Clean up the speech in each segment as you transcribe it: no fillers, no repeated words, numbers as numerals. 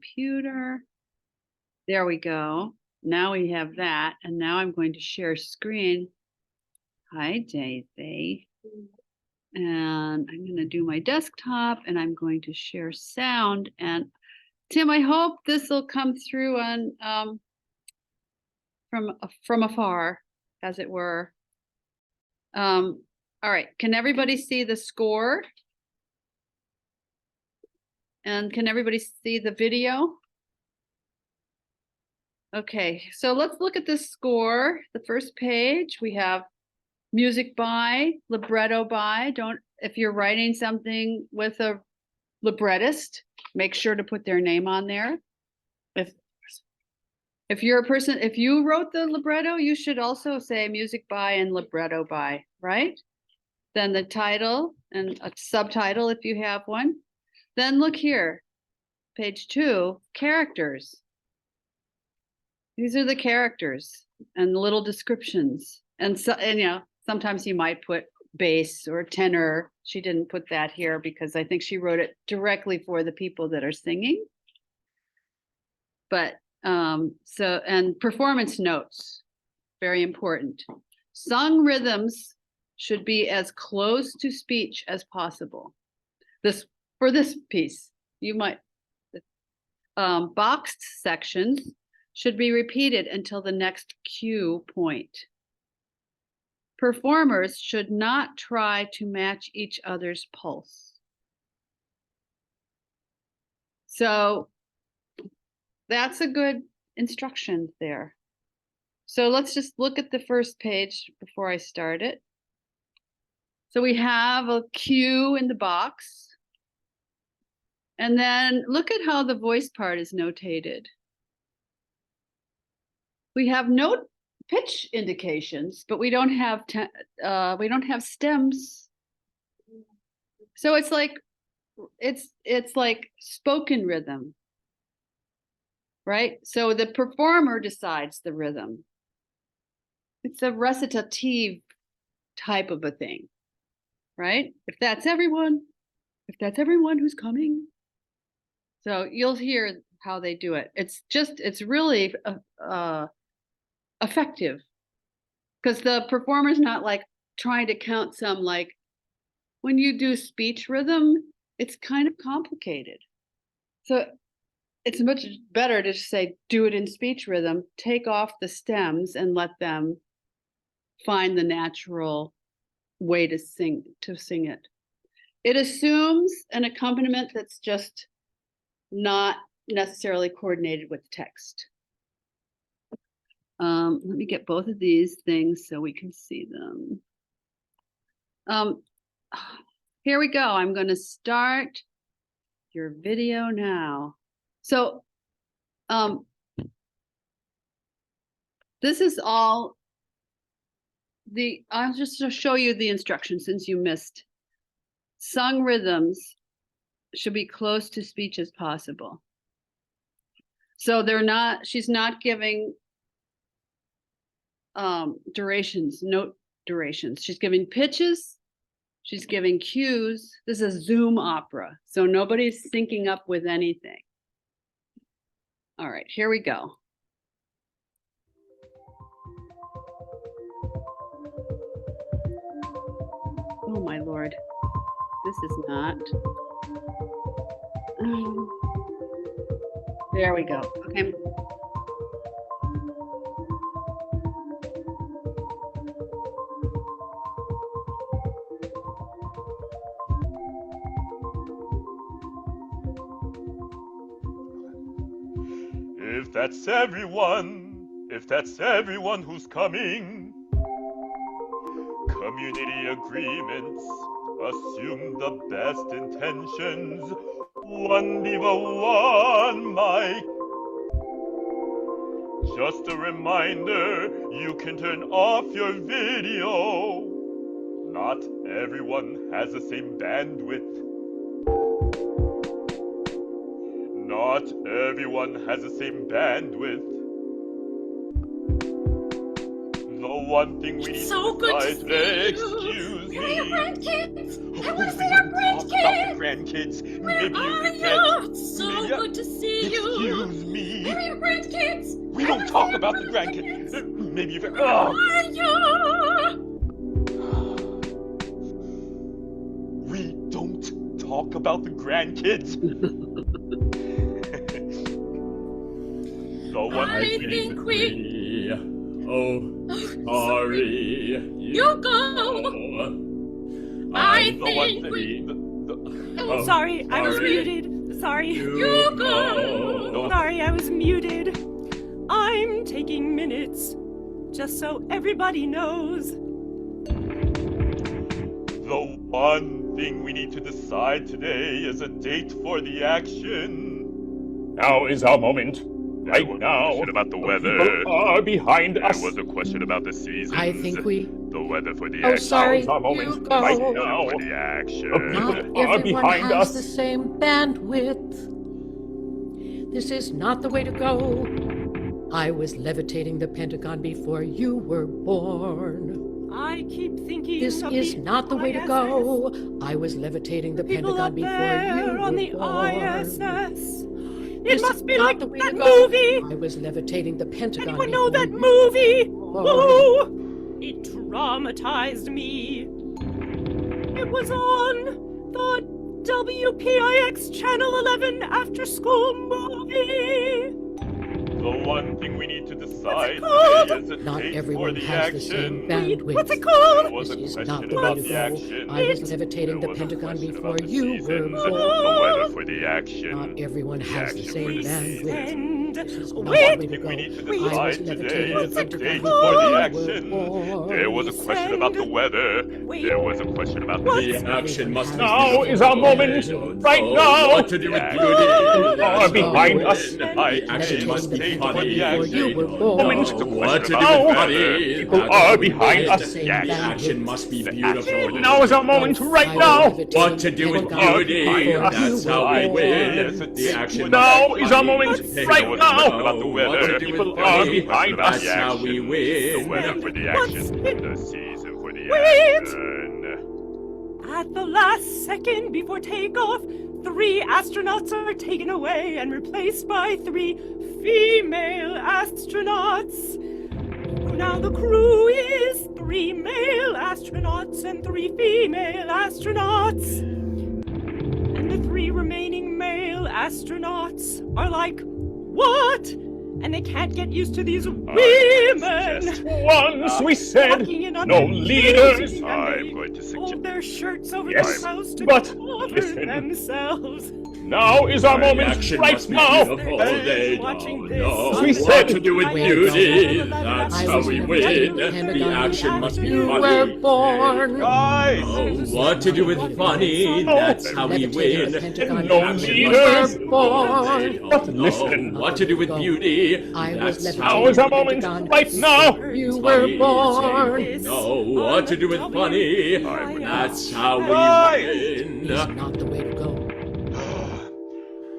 computer. There we go. Now we have that. And now I'm going to share screen. Hi, Daisy. And I'm going to do my desktop and I'm going to share sound. And Tim, I hope this will come through on from afar, as it were. All right, can everybody see the score? And can everybody see the video? Okay, so let's look at the score. The first page, we have music by, libretto by. If you're writing something with a librettist, make sure to put their name on there. If you're a person, if you wrote the libretto, you should also say music by and libretto by, right? Then the title and a subtitle if you have one. Then look here, page 2, characters. These are the characters and little descriptions. And you know, sometimes you might put bass or tenor. She didn't put that here because I think she wrote it directly for the people that are singing. But and performance notes, very important. Sung rhythms should be as close to speech as possible. For this piece, you might boxed sections should be repeated until the next cue point. Performers should not try to match each other's pulse. So that's a good instruction there. So let's just look at the first page before I start it. So we have a cue in the box. And then look at how the voice part is notated. We have note pitch indications, but we don't have stems. So it's like spoken rhythm, right? So the performer decides the rhythm. It's a recitative type of a thing, right? If that's everyone who's coming. So you'll hear how they do it. It's really effective because the performer's not like trying to count some, like when you do speech rhythm, it's kind of complicated. So it's much better to say, do it in speech rhythm, take off the stems and let them find the natural way to sing it. It assumes an accompaniment that's just not necessarily coordinated with text. Let me get both of these things so we can see them. Here we go. I'm going to start your video now. So this is all I'll just show you the instructions since you missed. Sung rhythms should be close to speech as possible. So she's not giving durations, note durations. She's giving pitches, she's giving cues. This is a Zoom opera, so nobody's syncing up with anything. All right, here we go. Oh my Lord, this is not. There we go. Okay. If that's everyone who's coming, community agreements assume the best intentions. One diva, one mic. Just a reminder, you can turn off your video. Not everyone has the same bandwidth. Not everyone has the same bandwidth. The one thing we need so good to see excuse you. me. Where are your grandkids? I want to see your grandkids. Grandkids. Where Maybe are you can. you? It's so good to see you. your grandkids? We don't talk about the grandkids. Maybe you've... We don't talk about the grandkids. The one I think we... Oh, sorry. You go. I the one think we... Oh, Sorry, I was sorry. muted. Sorry. You go. No. Sorry, I was muted. I'm taking minutes, just so everybody knows. The one thing we need to decide today is a date for the action. Now is our moment. Right There was a now. question about the The weather. people are behind There us. was a question about the seasons. I think we... The weather for the Oh, action. sorry. Now is our moment. You go. Right The now. weather for the action. Not People are everyone behind has us. the same bandwidth. This is not the way to go. I was levitating the Pentagon before you were born. I keep thinking This of is not the way to ISS. go. I was levitating the People Pentagon up before there you on were the born. ISS. It This must is be not like the way that to go. movie. I was levitating the Pentagon Anyone before know that you movie? were born. Oh, it traumatized me. It was on the WPIX Channel 11 after school movie. The one thing we need to decide called? today is a Not date for everyone the has the same action. bandwidth. What's it called? There was a This is question not the way about to the go. action. I was levitating There the was a Pentagon question before about the you were seasons. born. The weather for the action. Not everyone has the action same for the bandwidth. And This is not wait, the way to thing go. we need to I was decide today levitating is the a Pentagon date before for the you action. were There was a born. question about the weather. Wait. There was a question about the The action must be Now is our moment. Right now. What to do with beauty? People are behind us. The action must be Levitating for the the Pentagon before you action. were Moment. born. What to do Now. with funny. People are behind us. Same The action bandwidth. must be The beautiful. action. Now is our moment. Right I now. was levitating What to the do with Pentagon beauty? before That's you how were we born. win. The action Now must be is our funny. moment. Take Right a now. look. About the weather. What to do People with are funny. behind us. That's how we The win. weather for the What's action. it? The season for the Wait. action. at the last second before takeoff, 3 astronauts are taken away and replaced by 3 female astronauts. Now the crew is 3 male astronauts and 3 female astronauts. And the 3 remaining male astronauts are like, what? And they can't get used to these women. Once we said Walking in on no their leaders. duty, and I'm they going to fold suggest. their shirts over Yes, their mouths to but cover listen. themselves. Now is our moment. Action Right must be now. beautiful. They're They watching don't this know on We the said what to do with Wait, beauty. no. That's I how was we levitating win. the Pentagon The action must be You were funny. born. Guys! Oh, what to do with funny? That's how we Levitating the win. Pentagon No before leaders. you were born. They don't know Listen. what to do with beauty. I was That's levitating how Now is our the moment. Pentagon Right now. You were born. No, what to do with funny? That's how we Guys! win. It's not the way to go.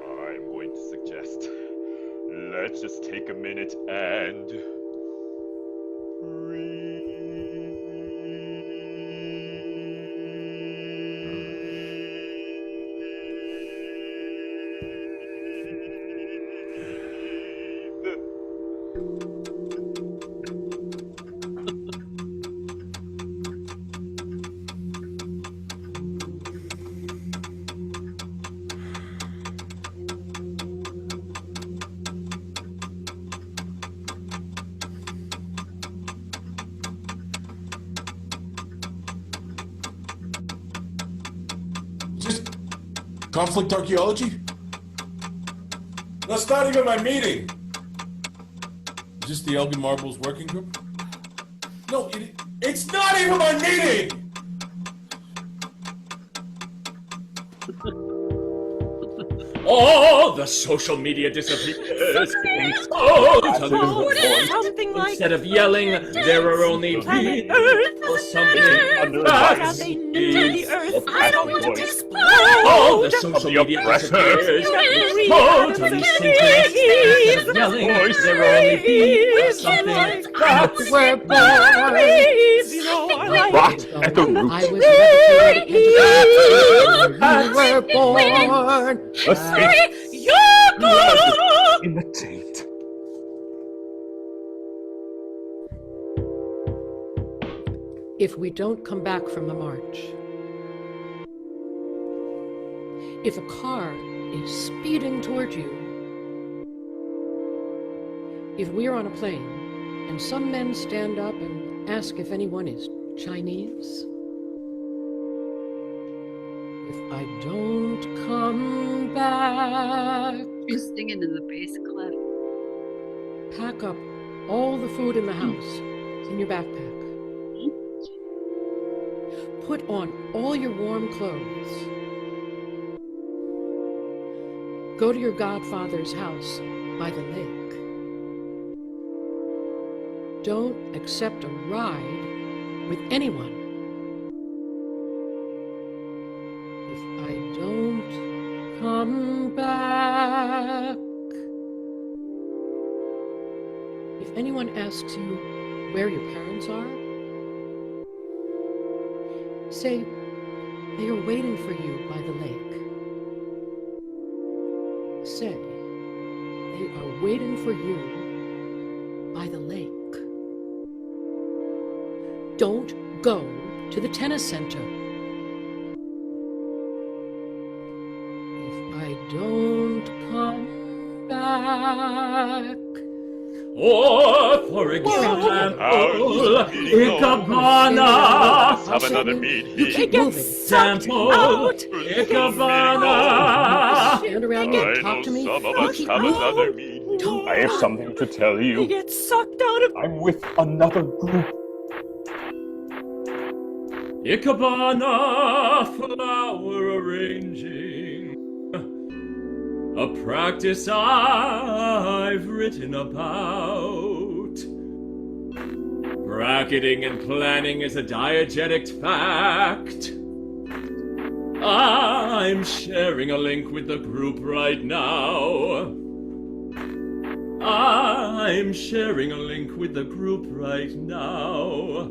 I'm going to suggest. Let's just take a minute and. breathe. Is this conflict archaeology? That's not even my meeting. Is this the Elgin Marbles working group? No, it's not even my meeting! Oh, the social media disappears. Totally. Something like Instead of yelling, there are only planet bees Earth. or something. Under Now attack. they knew the Earth. I don't want to Voice. explode. Oh, the social The media oppressor. disappears. Three Totally atoms synchronous. please. Instead of yelling, Voice. there are only bees or something. You were born. Please, you know, are like Rot at the root. I was levitating the Pentagon. You were born. A snake you go. in the taint. if we don't come back from the march. If a car is speeding toward you, if we're on a plane and some men stand up and ask if anyone is Chinese, if I don't come back, She's singing in the bass clef. pack up all the food in the house in your backpack. Put on all your warm clothes. Go to your godfather's house by the lake. Don't accept a ride with anyone. If I don't come back. If anyone asks you where your parents are, say they are waiting for you by the lake. Say they are waiting for you by the lake. Don't go to the tennis center. If I don't come back. Or, for example, Icabana. Let's have another meet You here. keep Get moving. sucked Example, out. Icabana. Stand around me I and know talk to me. some of You us keep have moving. another meet here. I have something to tell He you. gets sucked out of. I'm with another group. Icabana, flower arranging. A practice I've written about. Bracketing and planning is a diegetic fact. I'm sharing a link with the group right now. I'm sharing a link with the group right now.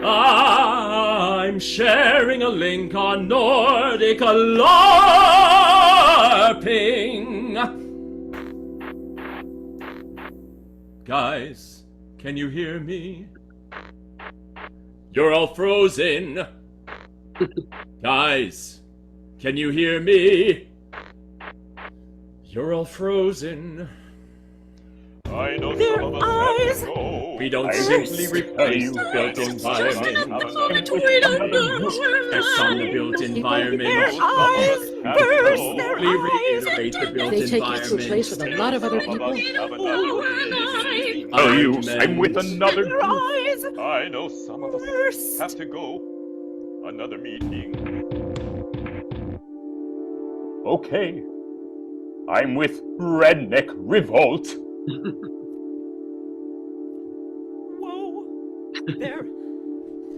I'm sharing a link on Nordic LARPing. Guys, can you hear me? You're all frozen. Guys, can you hear me? You're all frozen. I know Their some of us eyes. have to go. We don't I simply will replace you the built Just environment. have another We don't know It's on the built Their environment. eyes burst. Their Simply eyes. reiterate the built They take you to a environment. place with a lot of other Some of people. us have another meet. Tell you, I'm with another Their group. eyes I know some of us burst. have to go. Another meeting. Okay. I'm with Redneck Revolt. Whoa. There.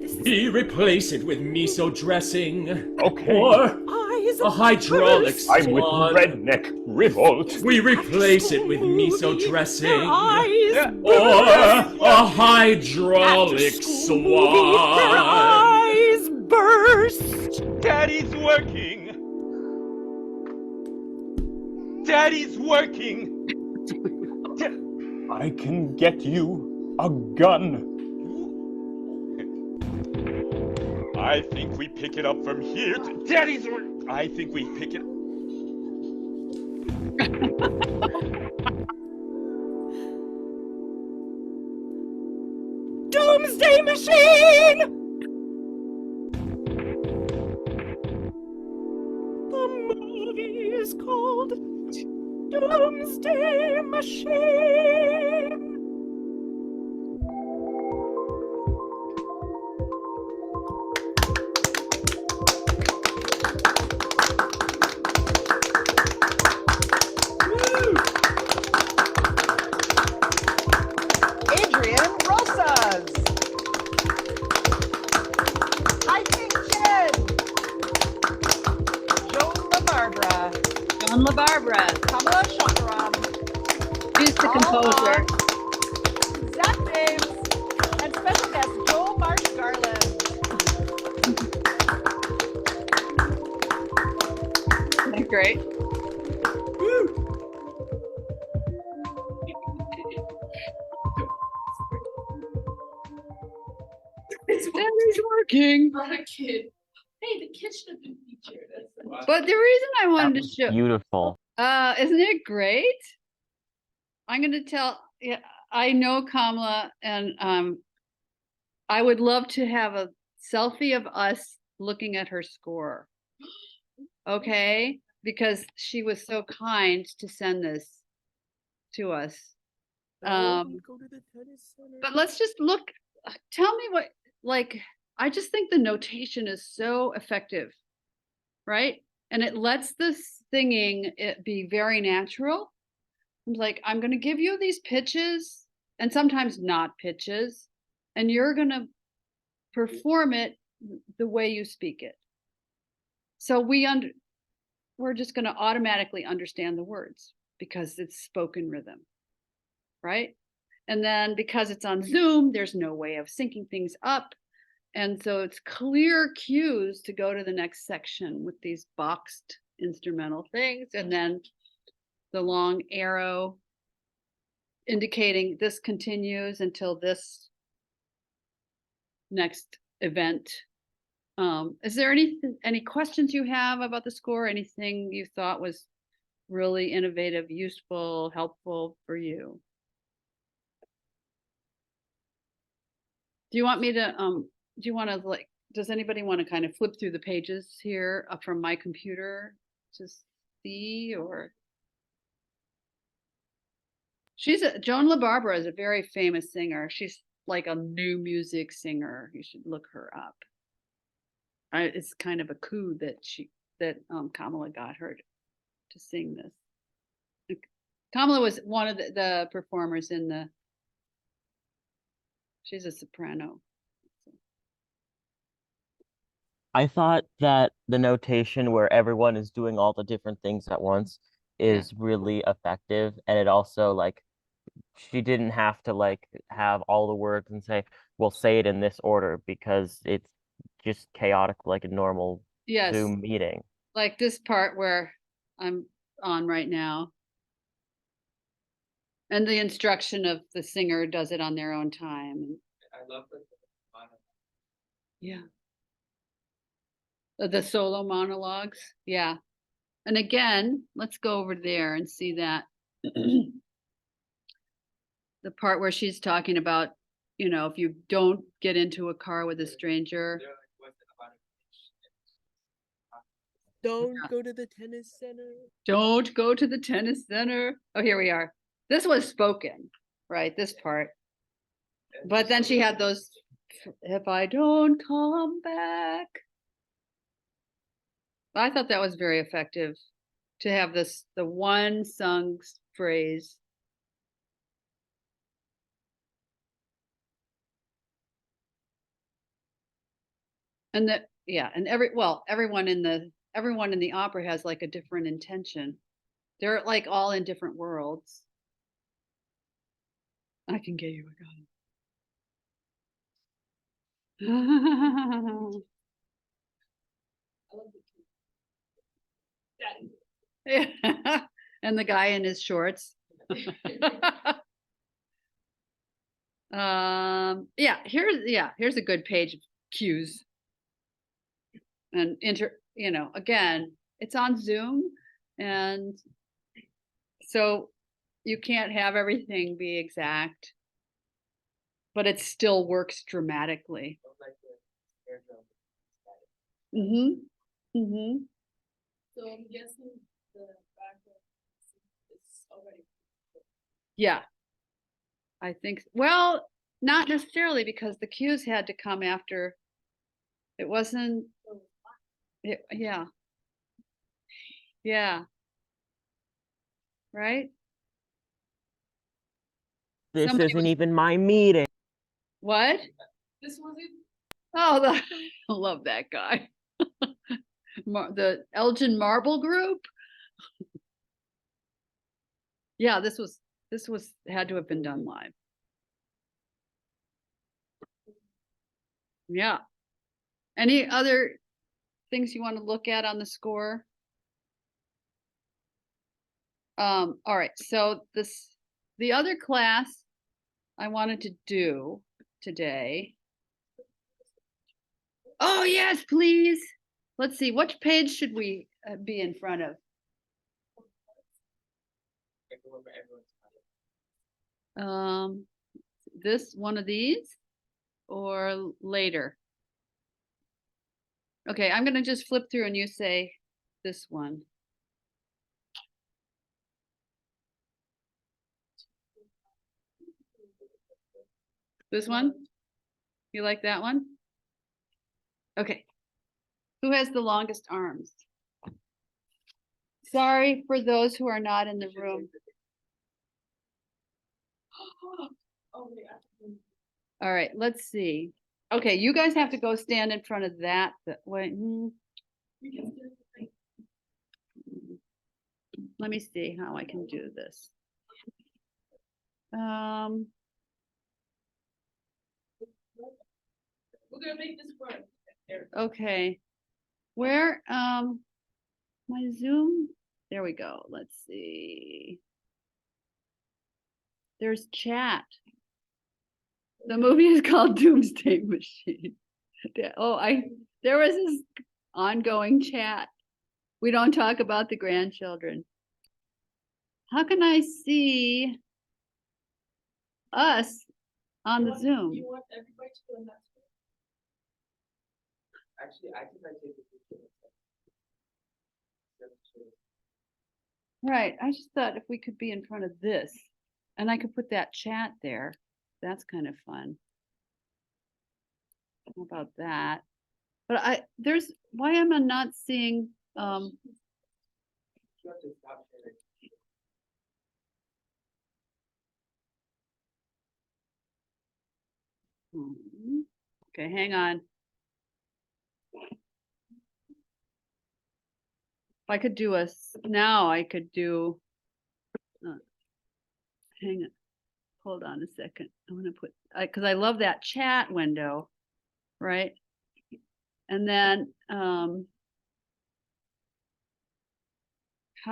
This is We replace it with miso dressing. Okay. Or eyes. a hydraulic burst. I'm with swan. Redneck Revolt. We replace it with miso Movie. dressing. Their eyes Or burst. a hydraulic After-school movie, their swan. eyes burst. Daddy's working. Daddy's working. I can get you a gun. I think we pick it up from here to Daddy's work. I think we pick it. Doomsday Machine! The movie is called Doomsday Machine. Adrian Rosas. Hi, King Chen. Joan LaBarbara. John LaBarbara, Kamala Shakaram. who's the composer? Zach James. And special guest Joel Marsh Garland. They're great. Daddy's working. The kid. Hey, the kid should have been featured. But the reason I That wanted to was show, beautiful. isn't it great? I'm going to tell, yeah, I know Kamala, and I would love to have a selfie of us looking at her score. Okay? Because she was so kind to send this to us. But let's just look, tell me what, like, I just think the notation is so effective, right? And it lets the singing it be very natural. I'm like, I'm going to give you these pitches and sometimes not pitches, and you're going to perform it the way you speak it. So we're just going to automatically understand the words because it's spoken rhythm, right? And then because it's on Zoom, there's no way of syncing things up. And so it's clear cues to go to the next section with these boxed instrumental things. And then the long arrow indicating this continues until this next event. Is there any questions you have about the score? Anything you thought was really innovative, useful, helpful for you? Do you want me to, do you want to does anybody want to kind of flip through the pages here from my computer to see, or? Joan LaBarbera is a very famous singer. She's like a new music singer. You should look her up. It's kind of a coup that Kamala got her to sing this. Kamala was one of the performers in she's a soprano. I thought that the notation where everyone is doing all the different things at once is really effective, and it also, like, she didn't have to like have all the words and say, "Well, say it in this order," because it's just chaotic like a normal Zoom meeting. Like this part where I'm on right now. And the instruction of the singer does it on their own time. I love the yeah. The solo monologues. Yeah. And again, let's go over there and see that. The part where she's talking about, you know, if you don't get into a car with a stranger. Don't go to the tennis center. Don't go to the tennis center. Oh, here we are. This was spoken, right? This part. But then she had those, if I don't come back. I thought that was very effective to have the one sung phrase. And and everyone in the opera has like a different intention. They're like all in different worlds. I can get you a gun. Yeah. And the guy in his shorts. Here's a good page of cues. And again, it's on Zoom, and so you can't have everything be exact, but it still works dramatically. Mm-hmm. Mm-hmm. So I'm guessing the background is already. Yeah. I think, well, not necessarily, because the cues had to come after. It wasn't. Yeah. Yeah. Right? This Somebody isn't even my meeting. What? This was it. Oh, I love that guy. The Elgin Marble Group. Yeah, this had to have been done live. Yeah. Any other things you want to look at on the score? All right, so the other class I wanted to do today Oh, yes, please. Let's see, which page should we be in front of? This one of these or later? Okay, I'm gonna just flip through and you say this one. This one? You like that one? Okay. Who has the longest arms? Sorry for those who are not in the room. All right, let's see. Okay, you guys have to go stand in front of that. Wait. Let me see how I can do this. We're gonna make this work. Okay. Where, my Zoom, there we go. Let's see. There's chat. The movie is called Doomsday Machine. Oh, there was this ongoing chat. We don't talk about the grandchildren. How can I see us on the Zoom? You want everybody to go in that screen? Actually, I think I take a picture. Right, I just thought if we could be in front of this and I could put that chat there, that's kind of fun. How about that? But why am I not seeing, You have to stop sharing. Okay, hang on. If I could do now I could do, hang on, hold on a second. I'm gonna put, because I love that chat window, right? And then, how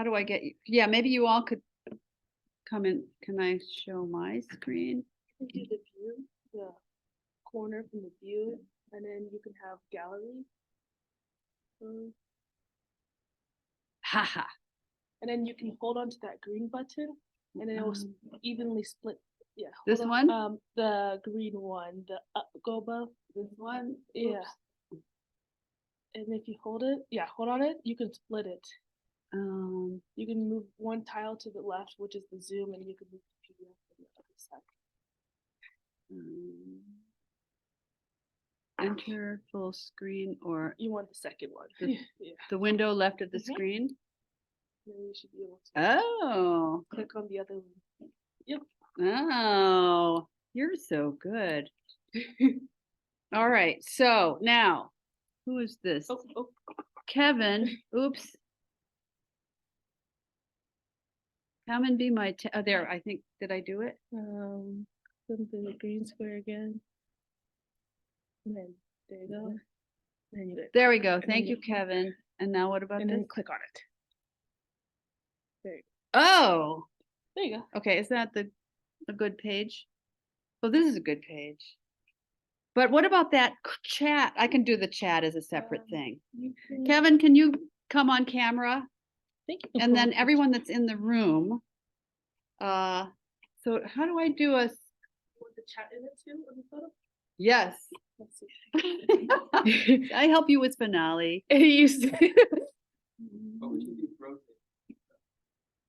do I get you? Yeah, maybe you all could come in. Can I show my screen? You can do the view, the corner from the view, and then you can have gallery. Haha. And then you can hold on to that green button, and then it will evenly split. Yeah. This hold one? on, the green one, the go above. This one? Yeah. And if you hold on it, you can split it. You can move one tile to the left, which is the zoom, and you can move the PDF to the other side. Enter full screen, or You want the second one. Yeah. the window left of the Mhm. screen? Then you should be able to Oh, click on the other one. Yep. oh, you're so good. All right, so now, who is this? Oh. Kevin, oops. Come and be my, there, I think, did I do it? Something the green square again. And then there you go. And then you There we go. and Thank then you, Kevin. And now what about and this? then click on it. There you Oh, There you go. okay. Is that a good page? Oh, this is a good page. But what about that chat? I can do the chat as a separate thing. Kevin, can you come on camera? And then everyone that's in the room. So how do I do a? Want the chat in it too on the photo? Yes. Let's see. I help you with finale. But we can do rotate.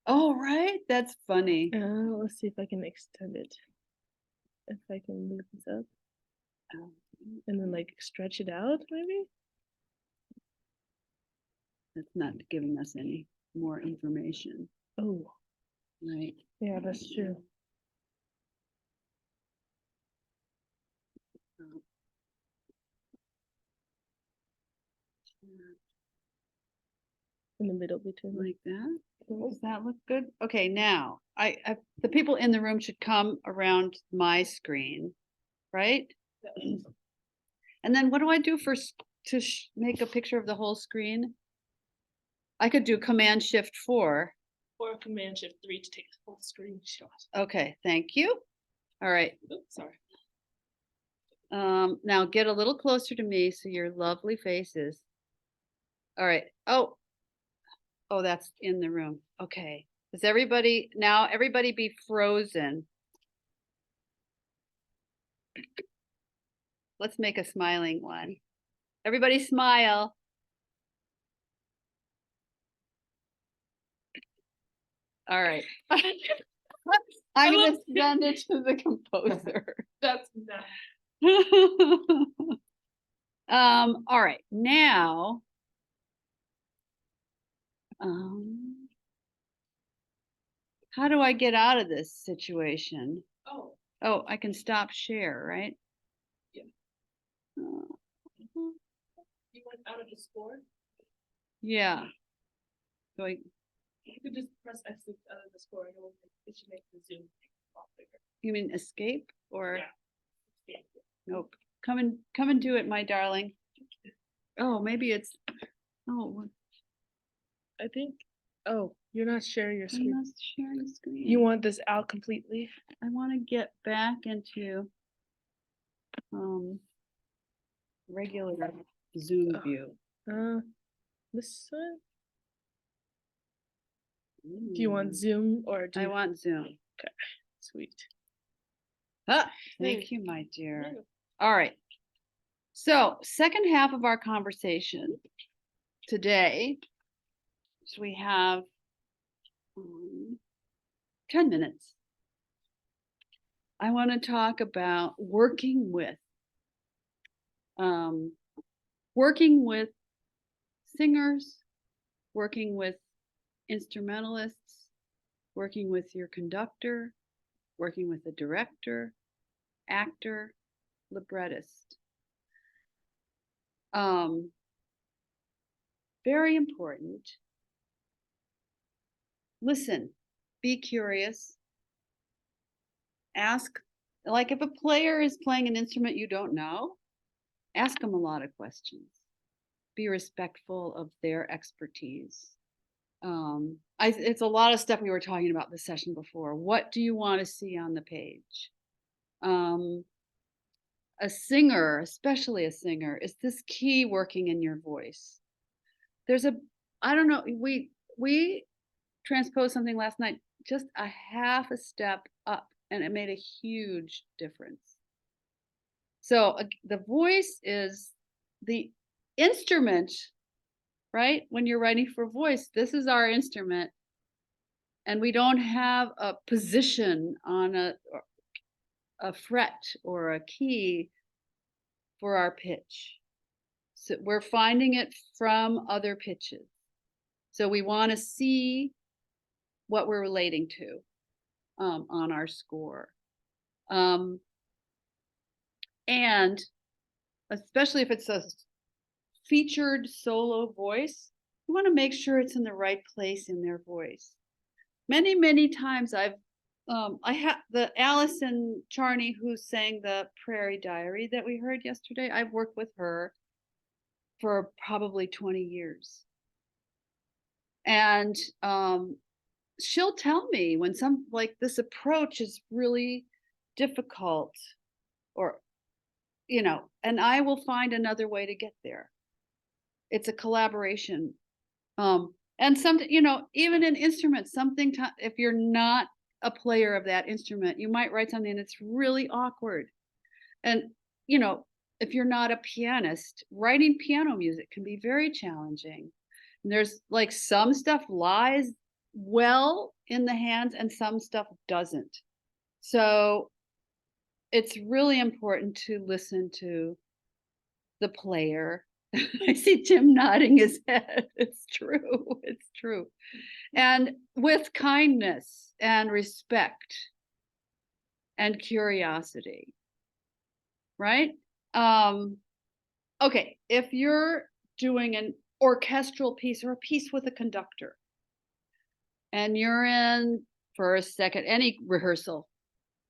Oh, right. That's funny. Let's see if I can extend it. If I can move this up. And then like stretch it out, maybe? That's not giving us any more information. Oh, Right. yeah, that's true. In the middle between Like that. Does that look good? Okay, now the people in the room should come around my screen, right? And then what do I do to make a picture of the whole screen? I could do Command Shift 4. or Command Shift 3 to take a full screenshot. Okay, thank you. All right. Oops, sorry. Now get a little closer to me so your lovely faces. All right. Oh, that's in the room. Okay. Does everybody be frozen? Let's make a smiling one. Everybody smile. All right. I'm gonna send it to the composer. That's not. All right, now. How do I get out of this situation? Oh, I can stop share, right? Yeah. Uh, You went out of the score? yeah. So You could just press exit out of the score and it should make the zoom a lot bigger. you mean escape or? Yeah. Nope. Come and do it, my darling. Oh, maybe it's. Oh, I think. Oh, you're not sharing your I'm screen. not sharing screen. You want this out completely? I want to get back into regular Zoom view. This one. Do you want Zoom or do I you... want Zoom. Okay, sweet. Ah, thank you, my dear. All right. So, second half of our conversation today, so we have 10 minutes. I want to talk about working with singers, working with instrumentalists, working with your conductor, working with the director, actor, librettist. Very important. Listen, be curious. Ask, like if a player is playing an instrument you don't know, ask them a lot of questions. Be respectful of their expertise. It's a lot of stuff we were talking about this session before. What do you want to see on the page? A singer, especially a singer, is this key working in your voice? I don't know, we transposed something last night, just a half a step up, and it made a huge difference. So the voice is the instrument, right? When you're writing for voice, this is our instrument. And we don't have a position on a fret or a key for our pitch. So we're finding it from other pitches. So we want to see what we're relating to on our score. And especially if it's a featured solo voice, you want to make sure it's in the right place in their voice. Many times I have the Allison Charney who sang the Prairie Diary that we heard yesterday. I've worked with her for probably 20 years. And she'll tell me when this approach is really difficult, or, and I will find another way to get there. It's a collaboration. And even in instruments, if you're not a player of that instrument, you might write something that's really awkward. And, if you're not a pianist, writing piano music can be very challenging. And there's some stuff lies well in the hands and some stuff doesn't. So it's really important to listen to the player. I see Tim nodding his head. It's true. It's true. And with kindness and respect and curiosity, right? Okay, if you're doing an orchestral piece or a piece with a conductor, and you're in for a second, any rehearsal,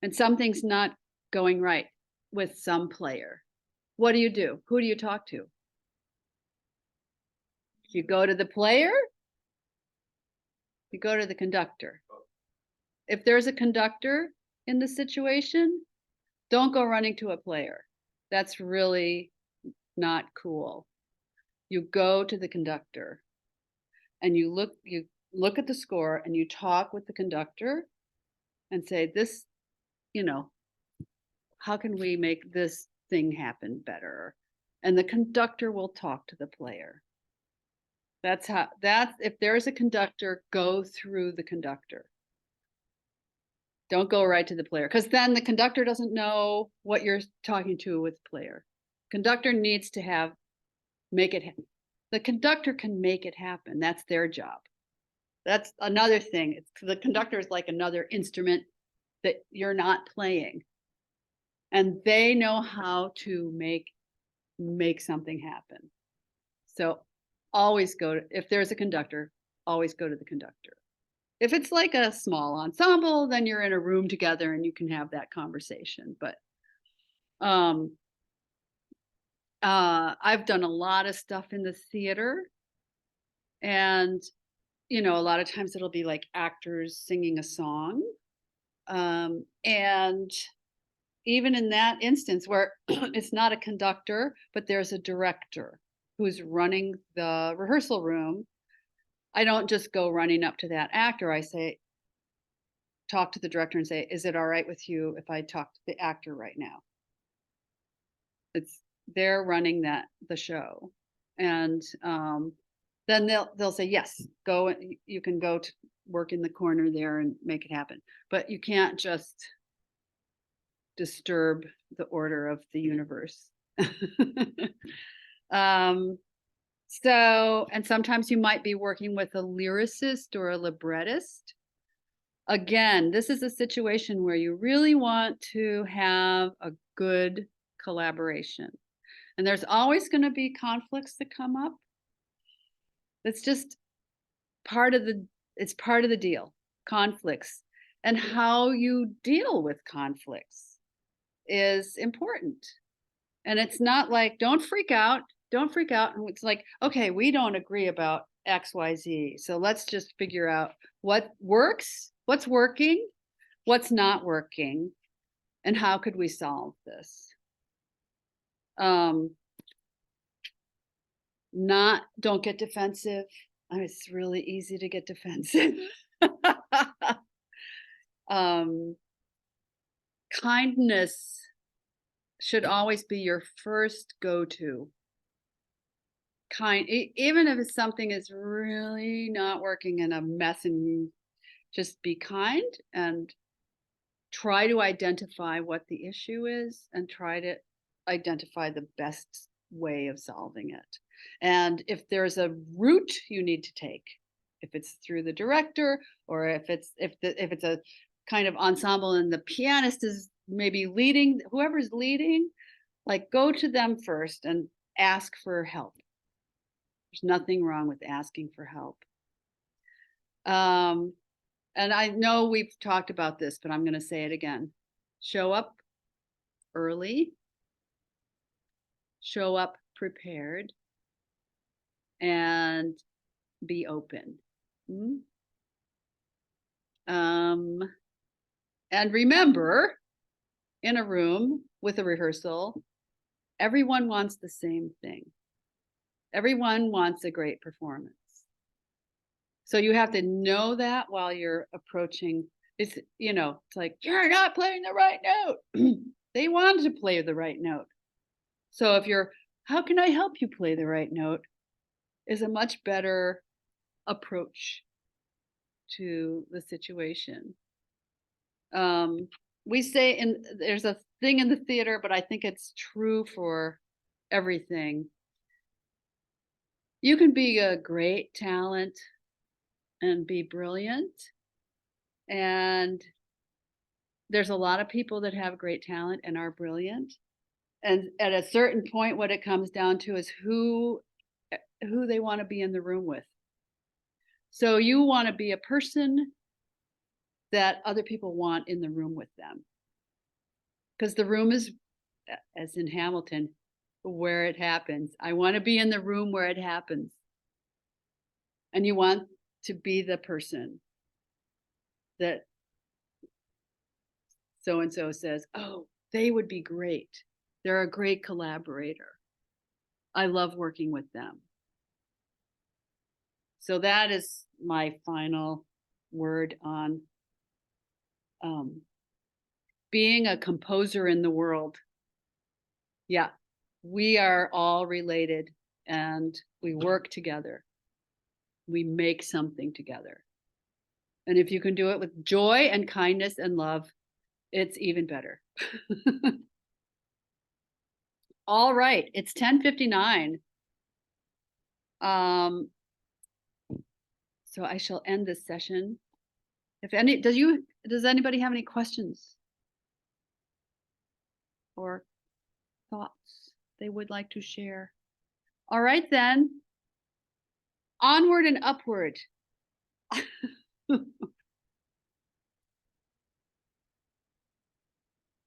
and something's not going right with some player, what do you do? Who do you talk to? You go to the player, you go to the conductor. If there's a conductor in the situation, don't go running to a player. That's really not cool. You go to the conductor and you look at the score and you talk with the conductor and say, this, you know, how can we make this thing happen better? And the conductor will talk to the player. That's if there's a conductor, go through the conductor. Don't go right to the player, because then the conductor doesn't know what you're talking to with the player. Conductor needs to make it happen. The conductor can make it happen. That's their job. That's another thing. The conductor is like another instrument that you're not playing. And they know how to make something happen. So always if there's a conductor, always go to the conductor. If it's like a small ensemble, then you're in a room together and you can have that conversation. But I've done a lot of stuff in the theater, and you know, a lot of times it'll be like actors singing a song, and even in that instance where it's not a conductor, but there's a director who's running the rehearsal room, I don't just go running up to that actor. I talk to the director and say, is it all right with you if I talk to the actor right now? They're running the show. And then they'll say, yes, go, you can go to work in the corner there and make it happen. But you can't just disturb the order of the universe. And sometimes you might be working with a lyricist or a librettist. Again, this is a situation where you really want to have a good collaboration. And there's always going to be conflicts that come up. It's just part of the deal, conflicts. And how you deal with conflicts is important. And it's not like, don't freak out. And it's like, okay, we don't agree about XYZ. So let's just figure out what works, what's working, what's not working, and how could we solve this? Don't get defensive. It's really easy to get defensive. Kindness should always be your first go-to. Even if something is really not working and a mess, and just be kind and try to identify what the issue is and try to identify the best way of solving it. And if there's a route you need to take, if it's through the director, or if it's a kind of ensemble and the pianist is maybe leading, whoever's leading, like go to them first and ask for help. There's nothing wrong with asking for help. And I know we've talked about this, but I'm going to say it again. Show up early. Show up prepared. And be open. And remember, in a room with a rehearsal, everyone wants the same thing. Everyone wants a great performance. So you have to know that while you're approaching. It's like, you're not playing the right note. They want to play the right note. So how can I help you play the right note is a much better approach to the situation. We say, there's a thing in the theater, but I think it's true for everything. You can be a great talent and be brilliant. And there's a lot of people that have great talent and are brilliant. And at a certain point, what it comes down to is who they want to be in the room with. So you want to be a person that other people want in the room with them. Because the room is, as in Hamilton, where it happens. I want to be in the room where it happens. And you want to be the person that so-and-so says, oh, they would be great. They're a great collaborator. I love working with them. So that is my final word on being a composer in the world. Yeah, we are all related and we work together. We make something together. And if you can do it with joy and kindness and love, it's even better. All right, it's 10:59. So I shall end this session. If any, does anybody have any questions or thoughts they would like to share? All right then, onward and upward.